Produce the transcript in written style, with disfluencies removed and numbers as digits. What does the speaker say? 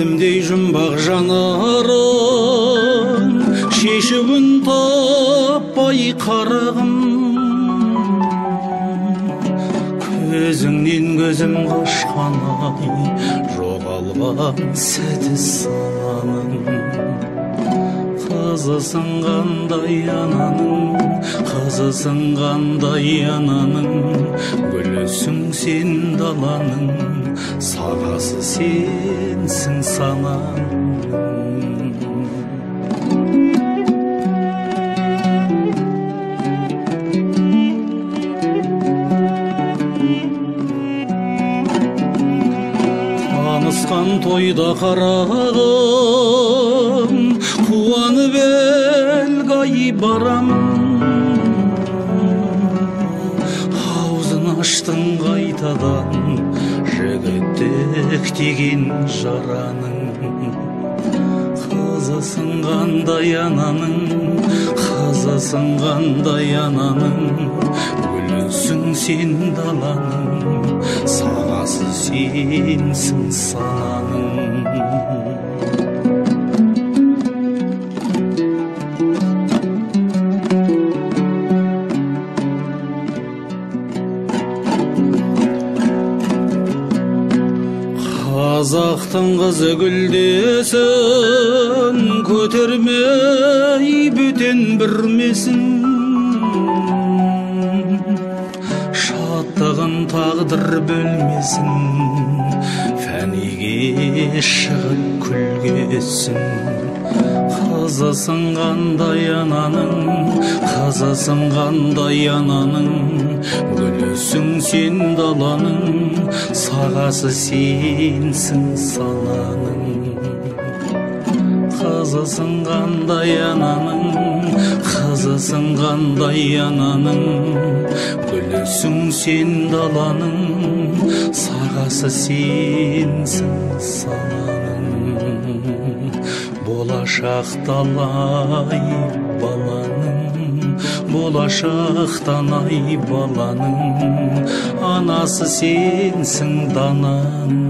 сезімдей жұмбақ жанарың, шешіп үн таппай қарағым. Көзіңнен көзім қашқан-ай, жоғалған сәті сананың. Қызысың қандай ананың, қызысың қандай ананың, гүлісің сен даланың, сағасы сенсің сананың. Танысқан тойда қарағым, қуанып елгай барамын. Аузын аштың қайтадан, жігіттік деген жараның. Қызысың қандай ананың, қызысың қандай ананың, гүлісің сен даланың, сағасы сенсің сананың. Қазақтың қызы гүлдесін, көтермей бөтен бүрмесін. Шаттығын тағдыр бөлмесін, фәниге шығып күлгесін. Қызысың қандай ананың, қызысың қандай ананың, гүлісің сен даланың, сағасы сенсің сананың. Қызысың қандай ананың, қызысың қандай ананың, гүлісің сен даланың, сағасы сенсің сананың. Болашақтан-ай баланың, болашақтан-ай баланың, анасы сенсің дананың.